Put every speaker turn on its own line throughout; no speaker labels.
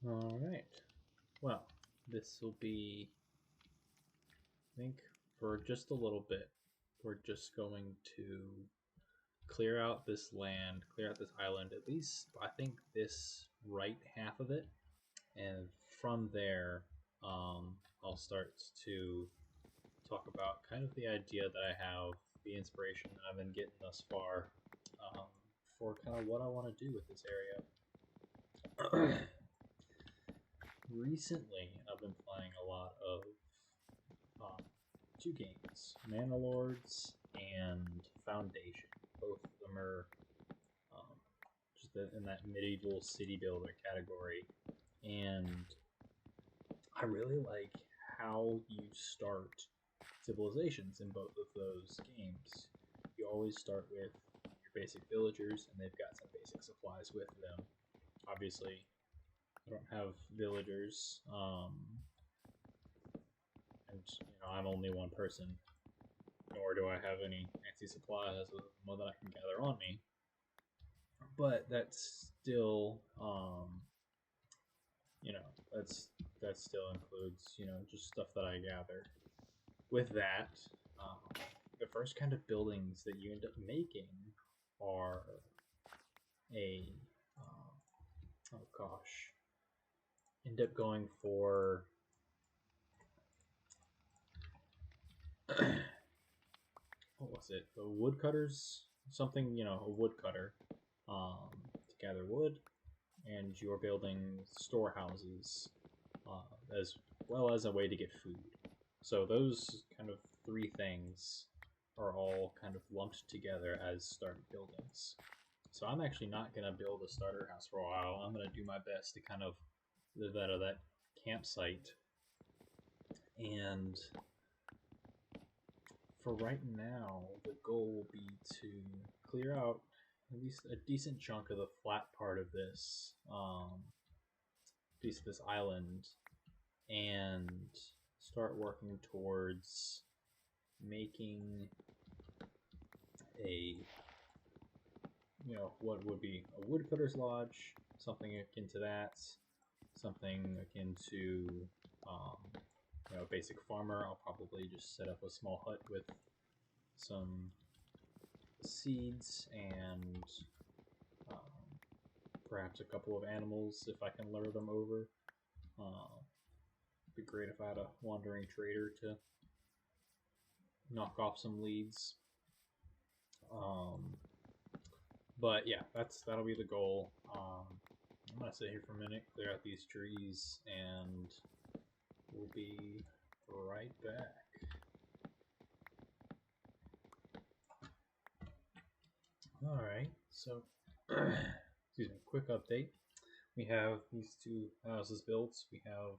Alright, well, this will be, I think, for just a little bit, we're just going to clear out this land, clear out this island, at least, I think, this right half of it, and from there, I'll start to talk about kind of the idea that I have, the inspiration that I've been getting thus far, um, for kind of what I want to do with this area. Recently, I've been playing a lot of um, two games, Mana Lords and Foundation. Both of them are um, just in that medieval city builder category, and I really like how you start civilizations in both of those games. You always start with your basic villagers, and they've got some basic supplies with them. Obviously, I don't have villagers, and I'm only one person, nor do I have any fancy supplies of more that I can gather on me. But that's still, that's that still includes, just stuff that I gather. With that, um, the first kind of buildings that you end up making are a, oh gosh, end up going for what was it? The woodcutters, something, a woodcutter, to gather wood, and you're building storehouses, as well as a way to get food. So those kind of three things are all kind of lumped together as starter buildings. So I'm actually not going to build a starter house for a while. I'm going to do my best to kind of live out of that campsite. And for right now, the goal will be to clear out at least a decent chunk of the flat part of this piece of this island, and start working towards making a, what would be a woodcutter's lodge, something akin to that, something akin to, a basic farmer. I'll probably just set up a small hut with some seeds and perhaps a couple of animals if I can lure them over. It'd be great if I had a wandering trader to knock off some leads. But yeah, that'll be the goal. I'm gonna sit here for a minute, clear out these trees, and we'll be right back. All right, so excuse me, quick update. We have these two houses built. We have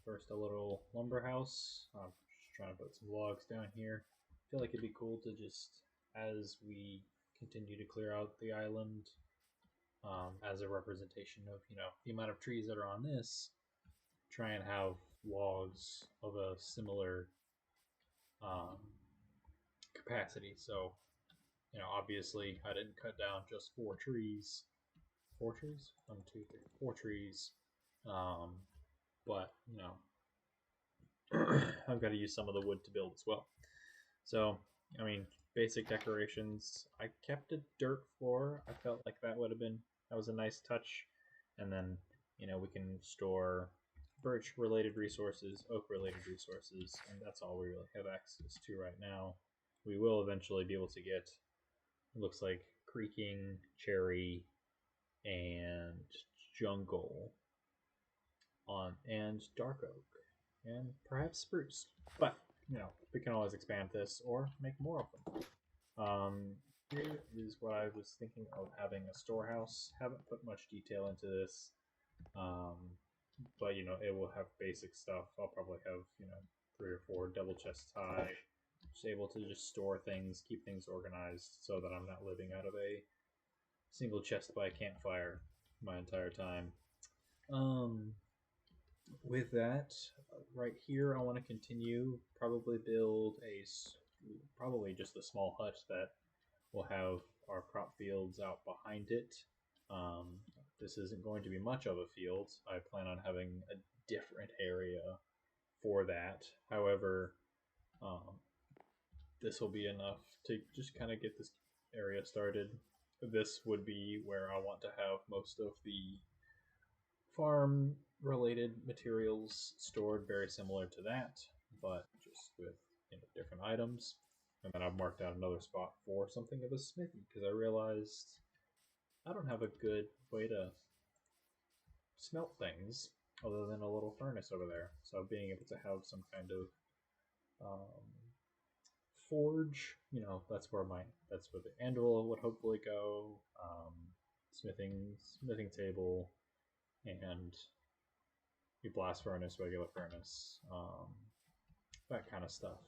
first a little lumber house. I'm just trying to put some logs down here. I feel like it'd be cool to just, as we continue to clear out the island, as a representation of the amount of trees that are on this, try and have logs of a similar um, capacity. So obviously I didn't cut down just four trees. Four trees? One, two, three, four trees. But I've got to use some of the wood to build as well. So basic decorations. I kept a dirt floor. I felt like that was a nice touch. And then we can store birch related resources, oak related resources, and that's all we really have access to right now. We will eventually be able to get, it looks like, creaking, cherry, and jungle and dark oak, and perhaps spruce. But we can always expand this or make more of them. Here is what I was thinking of having a storehouse. Haven't put much detail into this, but it will have basic stuff. I'll probably have 3 or 4 double chests high, just able to just store things, keep things organized, so that I'm not living out of a single chest by a campfire my entire time. With that, right here, I want to continue. Probably just a small hut that will have our crop fields out behind it. this isn't going to be much of a field. I plan on having a different area for that. However, this will be enough to just kind of get this area started. This would be where I want to have most of the farm related materials stored, very similar to that, but just with different items. And then I've marked out another spot for something of a smithy because I realized I don't have a good way to smelt things other than a little furnace over there. So being able to have some kind of forge, that's where the anvil would hopefully go. Smithing table, and your blast furnace, regular furnace, that kind of stuff.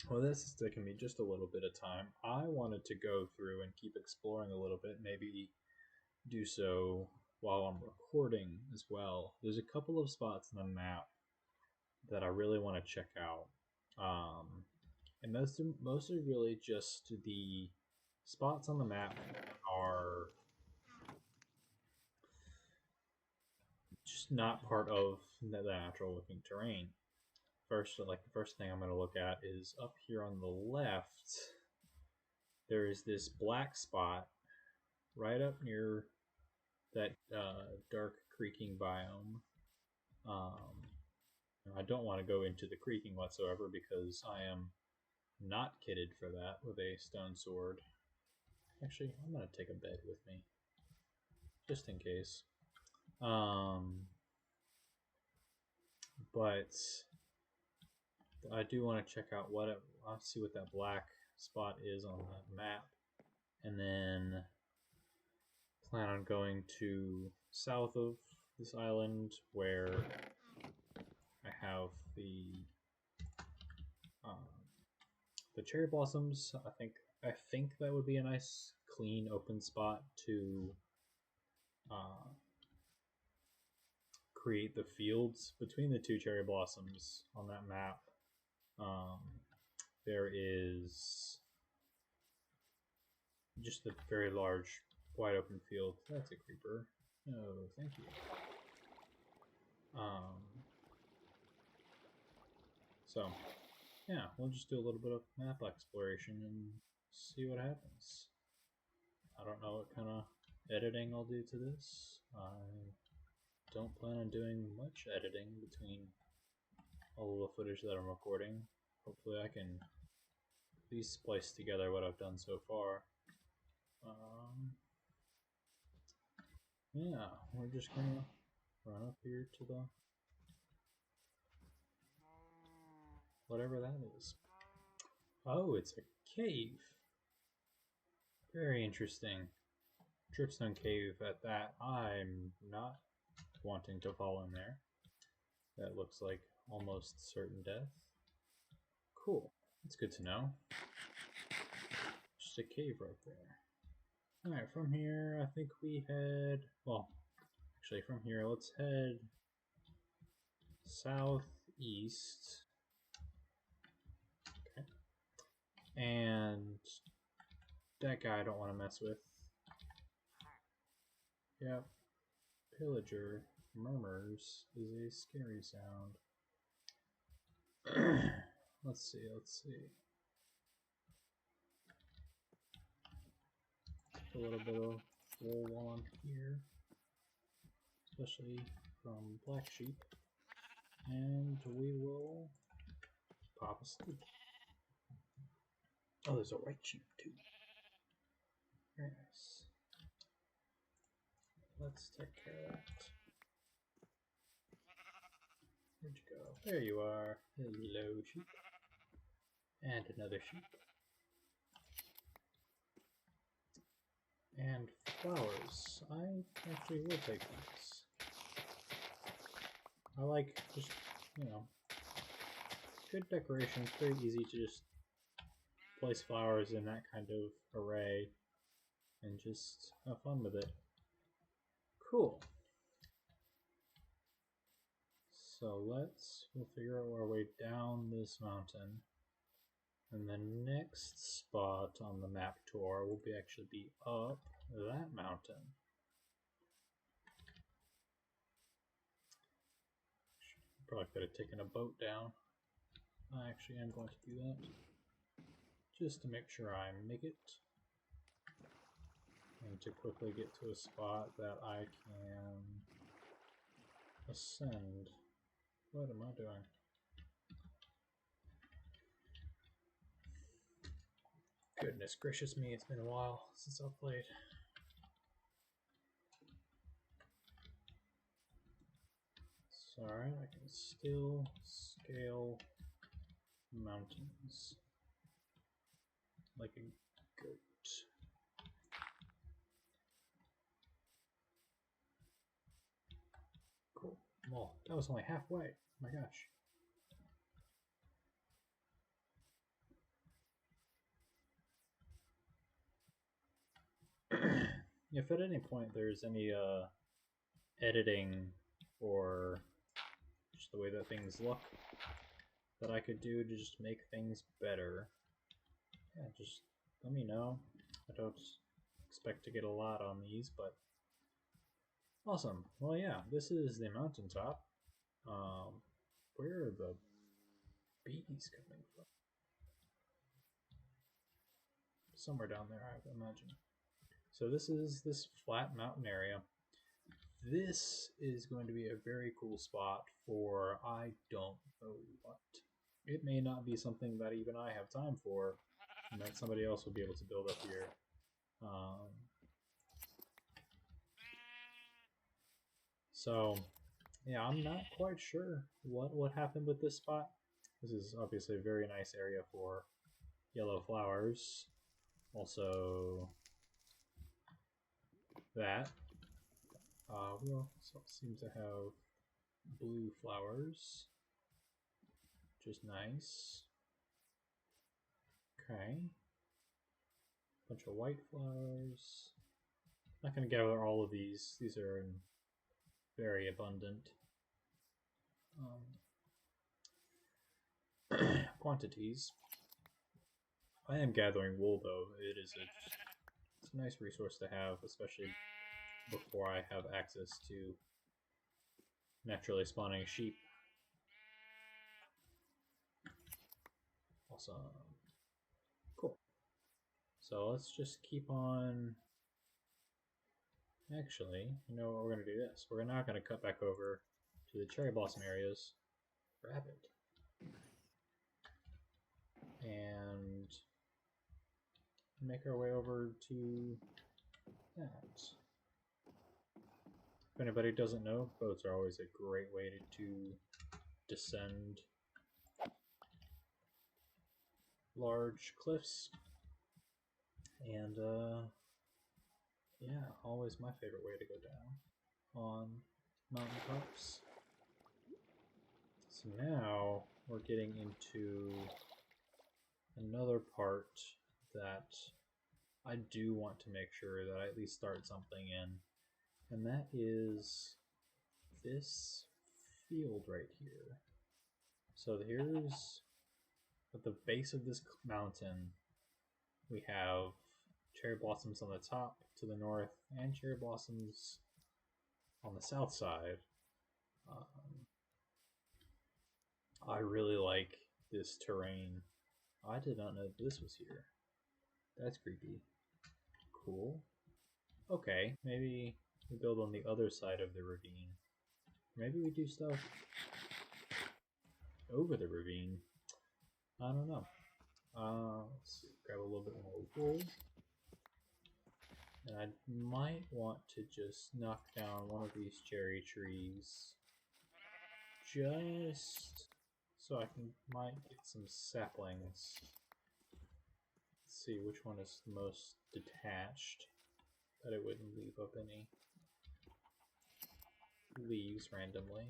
Well, this is taking me just a little bit of time. I wanted to go through and keep exploring a little bit, maybe do so while I'm recording as well. There's a couple of spots on the map that I really want to check out. And those are mostly really just the spots on the map are just not part of the natural looking terrain. The first thing I'm going to look at is up here on the left. There is this black spot right up near that dark creaking biome. I don't want to go into the creaking whatsoever because I am not kitted for that with a stone sword. Actually, I'm going to take a bed with me just in case. But I do want to check out I'll see what that black spot is on that map, and then plan on going to south of this island where I have the cherry blossoms. I think that would be a nice, clean, open spot to create the fields between the two cherry blossoms on that map. There is just a very large, wide open field. That's a creeper. No, thank you. So, yeah, we'll just do a little bit of map exploration and see what happens. I don't know what kind of editing I'll do to this. I don't plan on doing much editing between all of the footage that I'm recording. Hopefully I can at least splice together what I've done so far. Yeah, we're just gonna run up here to the whatever that is. Oh, it's a cave. Very interesting. Dripstone cave at that. I'm not wanting to fall in there. That looks like almost certain death. Cool. That's good to know. Just a cave right there. Alright, from here, I think we head... Well, actually, from here, let's head southeast. Okay. And that guy I don't want to mess with. Yep. Pillager murmurs is a scary sound. Let's see. A little bit of wool on here, especially from black sheep, and we will pop asleep. Oh, there's a white sheep too. Very nice. Let's take care of that. Where'd you go? There you are. Hello, sheep. And another sheep. And flowers. I actually will take these. I like just, good decoration. It's very easy to just place flowers in that kind of array and just have fun with it. Cool. So we'll figure out our way down this mountain. And the next spot on the map tour will actually be up that mountain. could have taken a boat down. I actually am going to do that. Just to make sure I make it. And to quickly get to a spot that I can ascend. What am I doing? Goodness gracious me, it's been a while since I've played. It's alright, I can still scale mountains like a goat. Cool. Well, that was only halfway. Oh my gosh. If at any point there's any editing or just the way that things look that I could do to just make things better, yeah, just let me know. I don't expect to get a lot on these, but awesome. Well, yeah, this is the mountaintop. Where are the bees coming from? Somewhere down there, I would imagine. So this is this flat mountain area. This is going to be a very cool spot for I don't know what. It may not be something that even I have time for, and that somebody else will be able to build up here. So, yeah, I'm not quite sure what happened with this spot. This is obviously a very nice area for yellow flowers. Also, that. We also seem to have blue flowers, which is nice. Okay. Bunch of white flowers. I'm not going to gather all of these. These are in very abundant quantities. I am gathering wool, though. It's a nice resource to have, especially before I have access to naturally spawning sheep. Awesome. Cool. So let's just keep on. Actually, you know what, we're going to do this. We're not going to cut back over to the cherry blossom areas. Grab it. And make our way over to that. If anybody doesn't know, boats are always a great way to descend large cliffs. And yeah, always my favorite way to go down on mountaintops. So now we're getting into another part that I do want to make sure that I at least start something in, and that is this field right here. So here's at the base of this mountain, we have cherry blossoms on the top to the north and cherry blossoms on the south side. I really like this terrain. I did not know this was here. That's creepy. Cool. Okay, maybe we build on the other side of the ravine. Maybe we do stuff over the ravine. I don't know. Let's grab a little bit more wool. And I might want to just knock down one of these cherry trees. Just so I might get some saplings. Let's see which one is the most detached, that it wouldn't leave up any leaves randomly.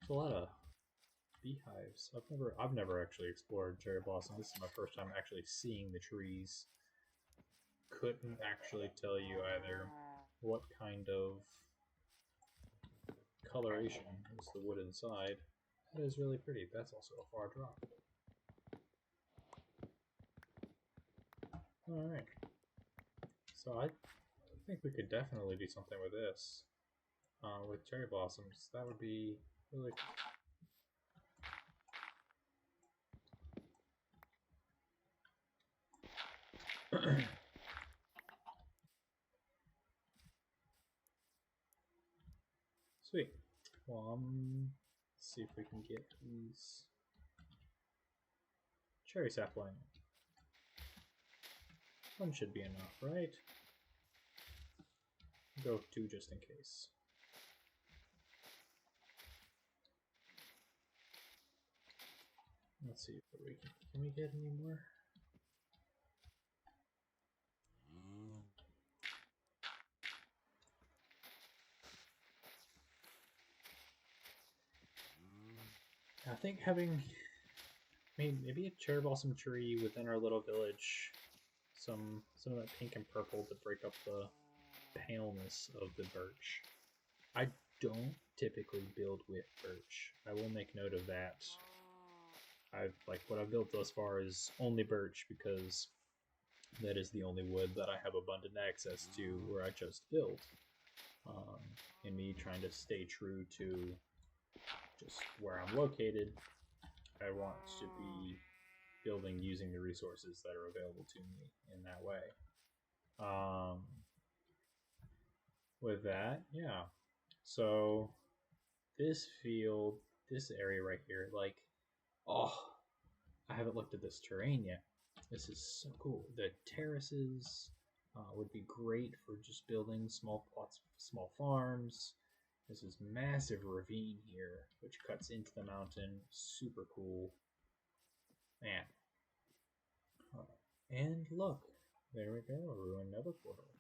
There's a lot of beehives. I've never actually explored cherry blossom. This is my first time actually seeing the trees. Couldn't actually tell you either what kind of coloration is the wood inside. That is really pretty. That's also a far drop. Alright. So I think we could definitely do something with this. with cherry blossoms. That would be really cool. Sweet. Well, let's see if we can get these cherry sapling. One should be enough, right? Go two just in case. Let's see if can we get any more? I think having maybe a cherry blossom tree within our little village, some of that pink and purple to break up the paleness of the birch. I don't typically build with birch. I will make note of that. What I've built thus far is only birch because that is the only wood that I have abundant access to where I just build. And me trying to stay true to just where I'm located, I want to be building using the resources that are available to me in that way. With that, yeah. So this field, this area right here, like, oh, I haven't looked at this terrain yet. This is so cool. The terraces would be great for just building small plots, small farms. This is massive ravine here, which cuts into the mountain. Super cool. Man. And look, there we go, a ruined nether portal.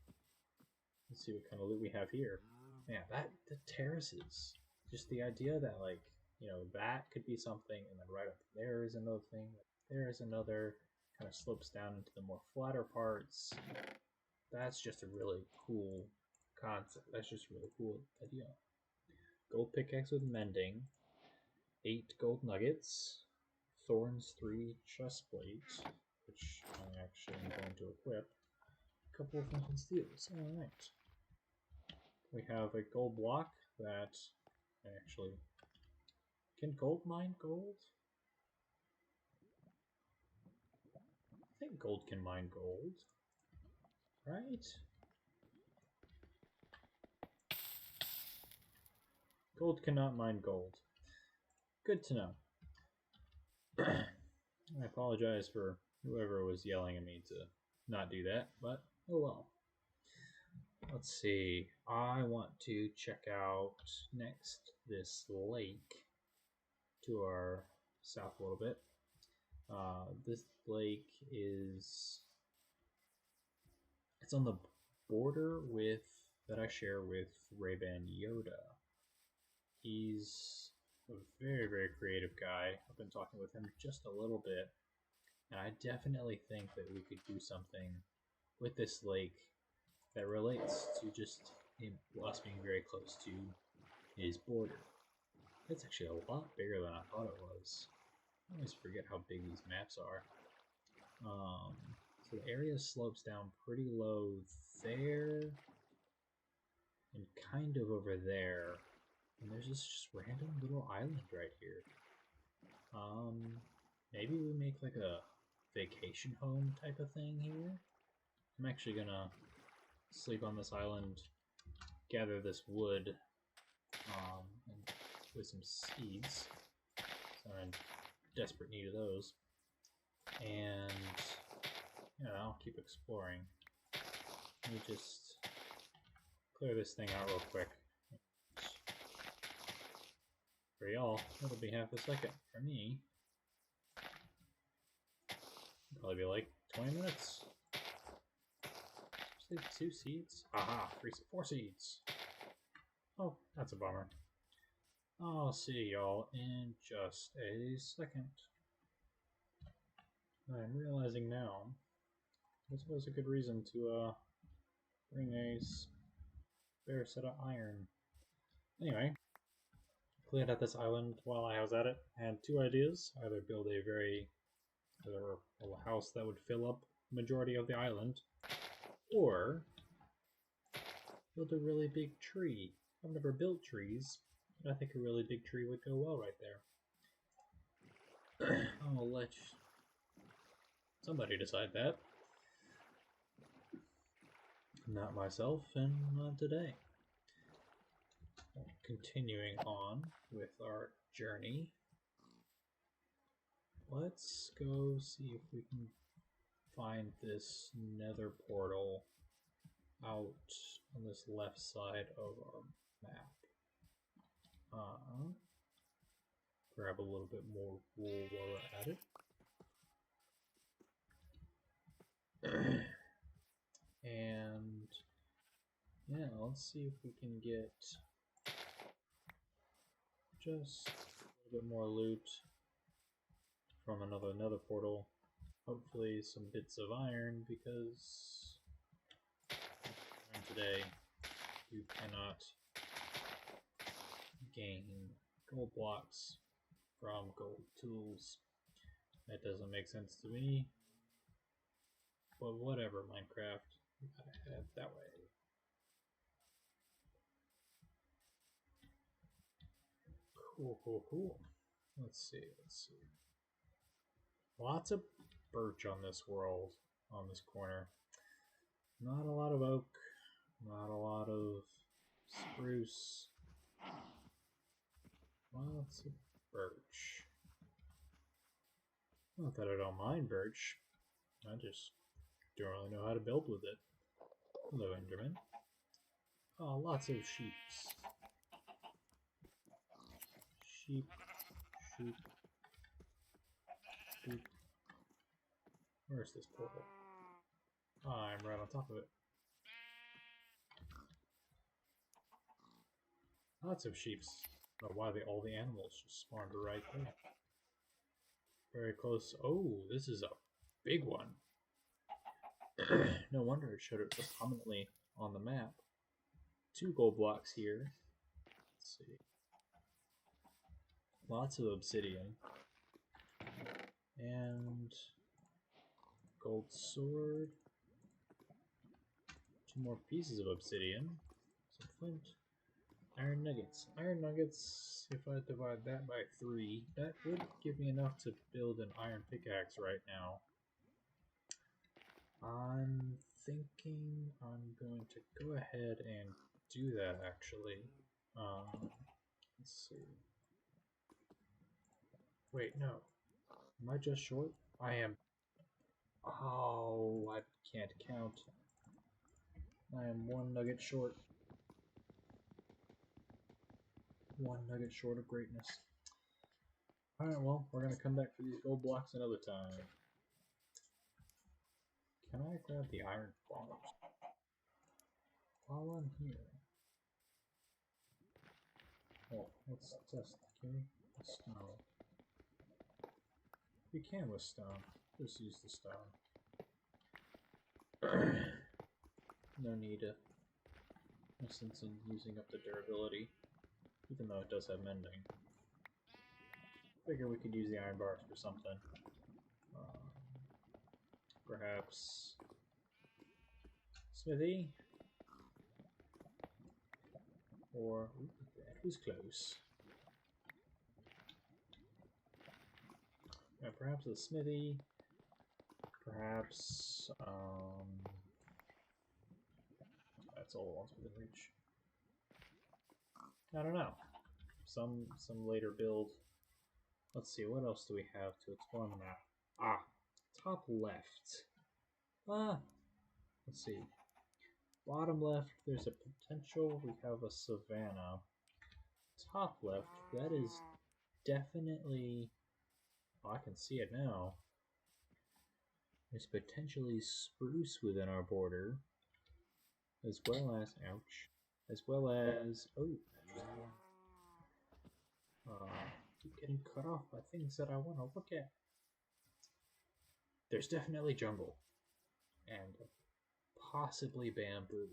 Let's see what kind of loot we have here. Man, the terraces. Just the idea that, like, you know, that could be something, and then right up there is another thing. There is another, kind of slopes down into the more flatter parts. That's just a really cool concept. That's just a really cool idea. Gold pickaxe with mending, 8 gold nuggets, thorns 3 chest plate, which I actually am going to equip, a couple of flint and steels. Alright. We have a gold block that actually... Can gold mine gold? I think gold can mine gold. Right? Gold cannot mine gold. Good to know. I apologize for whoever was yelling at me to not do that, but oh well. Let's see. I want to check out next this lake to our south a little bit. This lake is... It's on the border with that I share with Ray-Ban Yoda. He's a very, very creative guy. I've been talking with him just a little bit, and I definitely think that we could do something with this lake that relates to just us being very close to his border. It's actually a lot bigger than I thought it was. I always forget how big these maps are. So the area slopes down pretty low there, and kind of over there. And there's this just random little island right here. Maybe we make like a vacation home type of thing here. I'm actually gonna sleep on this island, gather this wood, and with some seeds. So I'm in desperate need of those. And, you know, I'll keep exploring. Let me just clear this thing out real quick. For y'all, it'll be half a second. For me, it'll probably be like 20 minutes. Just 2 seeds. Aha, 4 seeds. Oh, that's a bummer. I'll see y'all in just a second. I'm realizing now, this was a good reason to bring a spare set of iron. Anyway, cleared out this island while I was at it. I had 2 ideas: either build a house that would fill up the majority of the island, or build a really big tree I've never built trees, but I think a really big tree would go well right there. I'll let somebody decide that. Not myself, and not today. Continuing on with our journey, let's go see if we can find this nether portal out on this left side of our map. Grab a little bit more wool while we're at it. And yeah, let's see if we can get just a little bit more loot from another nether portal. Hopefully some bits of iron, because today you cannot gain gold blocks from gold tools. That doesn't make sense to me, but whatever, Minecraft, you gotta head that way. Cool. Let's see. Lots of birch on this world, on this corner. Not a lot of oak, not a lot of spruce. Lots of birch. Not that I don't mind birch, I just don't really know how to build with it. Hello, Enderman. Oh, lots of sheep. Sheep. Where's this portal? Oh, I'm right on top of it. Lots of sheep. Oh, why all the animals just spawned right there. Very close. Oh, this is a big one. No wonder it showed it so prominently on the map. 2 gold blocks here. Let's see. Lots of obsidian. And gold sword. 2 more pieces of obsidian. Some flint. Iron nuggets. Iron nuggets, if I divide that by 3, that would give me enough to build an iron pickaxe right now. I'm thinking I'm going to go ahead and do that, actually. Let's see. Wait, no. Am I just short? I am. Oh, I can't count. I am 1 nugget short. 1 nugget short of greatness. Alright, well, we're gonna come back for these gold blocks another time. Can I grab the iron bars while I'm here? Oh, let's test. Can we? Stone. We can with stone. Just use the stone. No need to. No sense in using up the durability, even though it does have mending. Figure we could use the iron bars for something. Perhaps smithy, or that was close. Yeah, perhaps a smithy. Perhaps that's all it wants within reach. I don't know. Some later build. Let's see, what else do we have to explore on the map? Ah, top left. Let's see. Bottom left, there's a potential we have a savanna. Top left, that is definitely... Oh, I can see it now. There's potentially spruce within our border. As well as... Ouch. As well as... Oh. Keep getting cut off by things that I want to look at. There's definitely jungle. And possibly bamboo.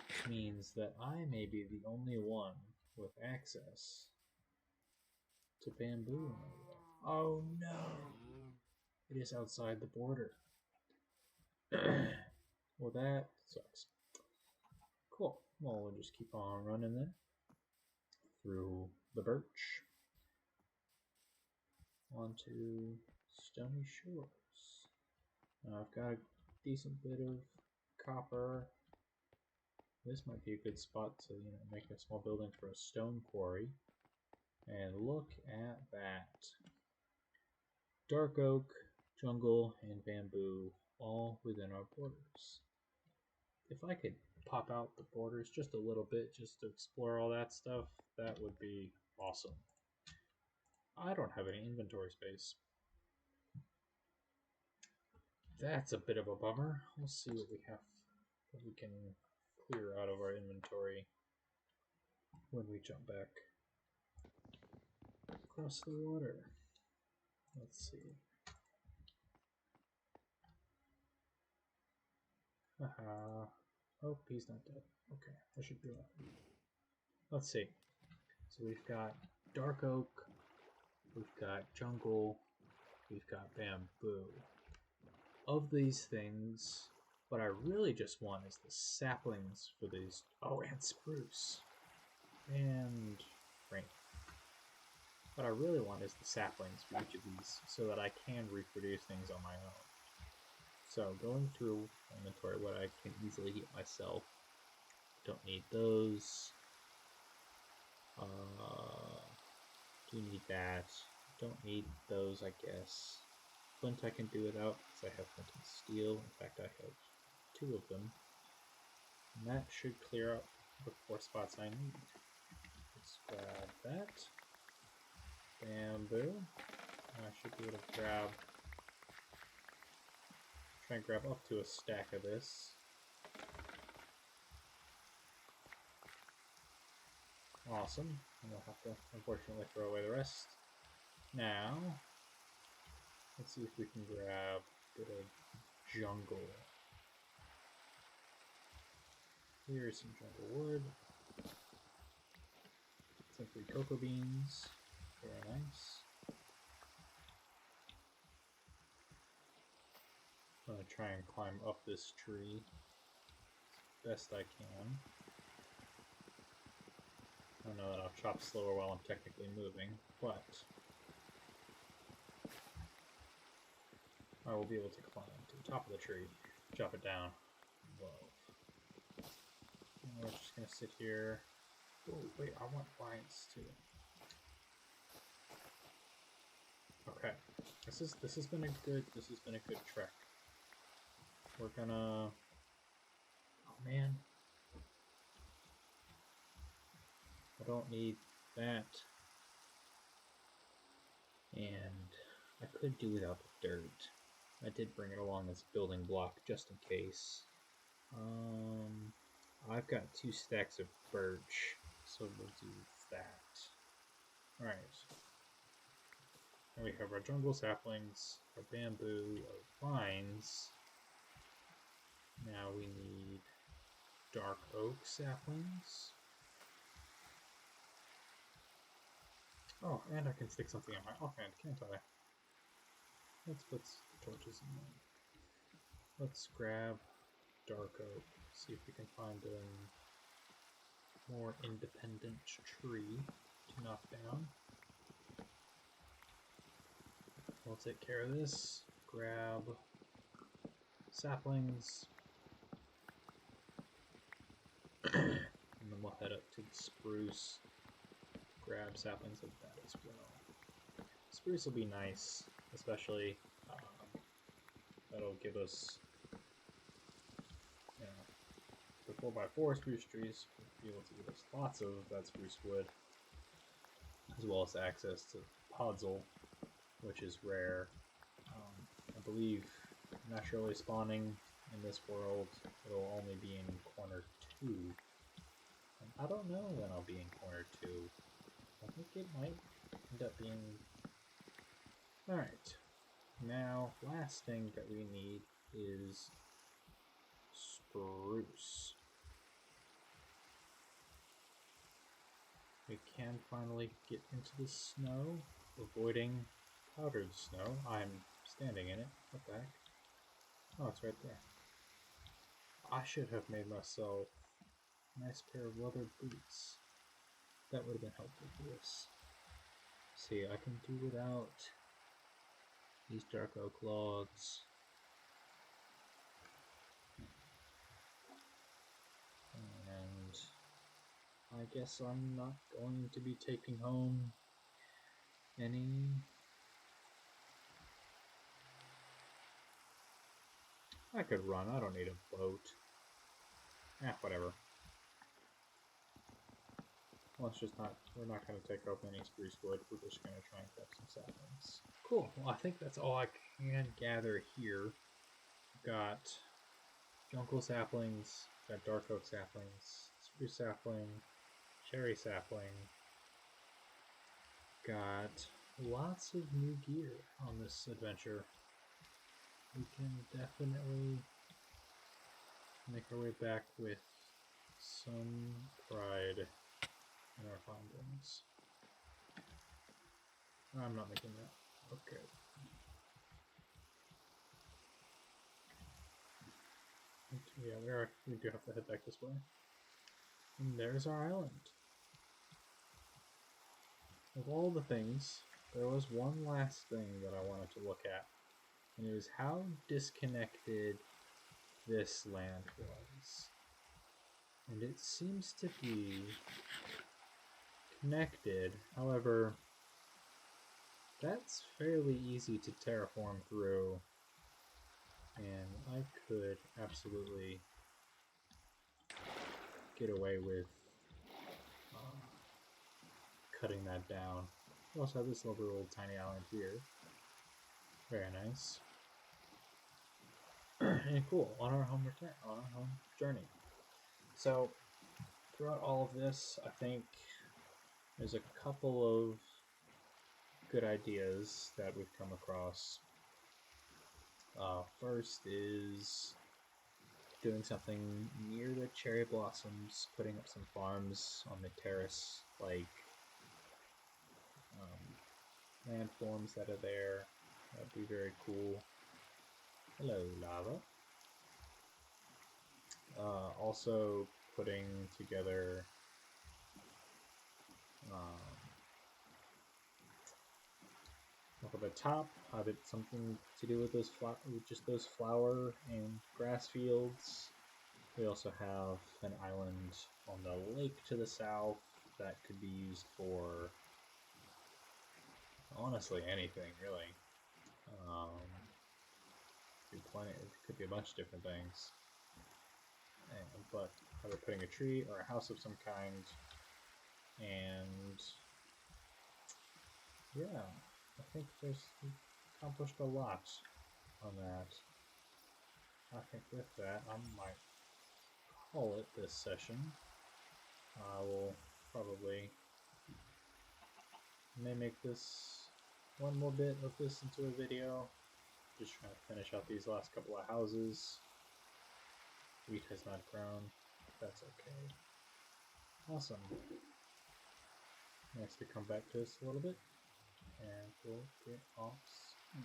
Which means that I may be the only one with access to bamboo. Oh no! It is outside the border. Well, that sucks. Cool. Well, we'll just keep on running then through the birch onto Stony Shores. Now I've got a decent bit of copper. This might be a good spot to make a small building for a stone quarry. And look at that. Dark oak, jungle, and bamboo all within our borders. If I could pop out the borders just a little bit just to explore all that stuff, that would be awesome. I don't have any inventory space. That's a bit of a bummer. We'll see what we have, what we can clear out of our inventory when we jump back across the water. Let's see. Haha. Oh, he's not dead. Okay, I should do that. Let's see. So we've got dark oak, we've got jungle, we've got bamboo. Of these things, what I really just want is the saplings for these. Oh, and spruce. And rain. What I really want is the saplings for each of these so that I can reproduce things on my own. So going through inventory, what I can easily get myself. Don't need those. Do need that. Don't need those, I guess. Flint I can do without because I have flint and steel. In fact, I have 2 of them. And that should clear up the 4 spots I need. Let's grab that. Bamboo. I should be able to try and grab up to a stack of this. Awesome. And we'll have to, unfortunately, throw away the rest. Now, let's see if we can grab a bit of jungle. Here's some jungle wood. Some 3 cocoa beans. Very nice. I'm going to try and climb up this tree as best I can. I know that I'll chop slower while I'm technically moving, but I will be able to climb to the top of the tree, chop it down. Whoa. And we're just going to sit here. Oh, wait, I want vines too. Okay. This has been a good trek. We're gonna. Oh man. I don't need that. And I could do without the dirt. I did bring it along as a building block just in case. I've got 2 stacks of birch, so we'll do that. Alright. And we have our jungle saplings, our bamboo, our vines. Now we need dark oak saplings. Oh, and I can stick something in my offhand, can't I? Let's put the torches in there. Let's grab dark oak, see if we can find a more independent tree to knock down. We'll take care of this. Grab saplings. And then we'll head up to the spruce. Grab saplings of that as well. Spruce will be nice, especially that'll give us, the 4x4 spruce trees will be able to give us lots of that spruce wood, as well as access to podzol, which is rare. I believe naturally spawning in this world, it'll only be in corner 2. And I don't know when I'll be in corner 2. I think it might end up being... Alright. Now, last thing that we need is spruce. We can finally get into the snow, avoiding powdered snow. I'm standing in it. What the heck? Oh, it's right there. I should have made myself nice pair of leather boots. That would have been helpful for this. See, I can do without these dark oak logs. And I guess I'm not going to be taking home any. I could run, I don't need a boat. Whatever. Let's just not, we're not going to take home any spruce wood, we're just going to try and grab some saplings. Cool, well I think that's all I can gather here. Got jonquil saplings, got dark oak saplings, spruce sapling, cherry sapling. Got lots of new gear on this adventure. We can definitely make our way back with some pride in our findings. I'm not making that. Okay. Yeah, we do have to head back this way. And there's our island. Of all the things, there was one last thing that I wanted to look at. And it was how disconnected this land was. And it seems to be connected. However, that's fairly easy to terraform through. And I could absolutely get away with cutting that down. We also have this lovely little tiny island here. Very nice. And cool, on our home journey. So, throughout all of this, I think there's a couple of good ideas that we've come across. First is doing something near the cherry blossoms, putting up some farms on the terrace, like landforms that are there. That'd be very cool. Hello, lava. Also putting together up at the top, have it something to do with those those flower and grass fields. We also have an island on the lake to the south that could be used for honestly anything, really. It could be a bunch of different things. But either putting a tree or a house of some kind, and yeah, I think we've accomplished a lot on that. I think with that, I might call it this session. I will probably may make this one more bit of this into a video. Just trying to finish out these last couple of houses. Wheat has not grown. That's okay. Awesome. Nice to come back to this a little bit. And we'll get off soon.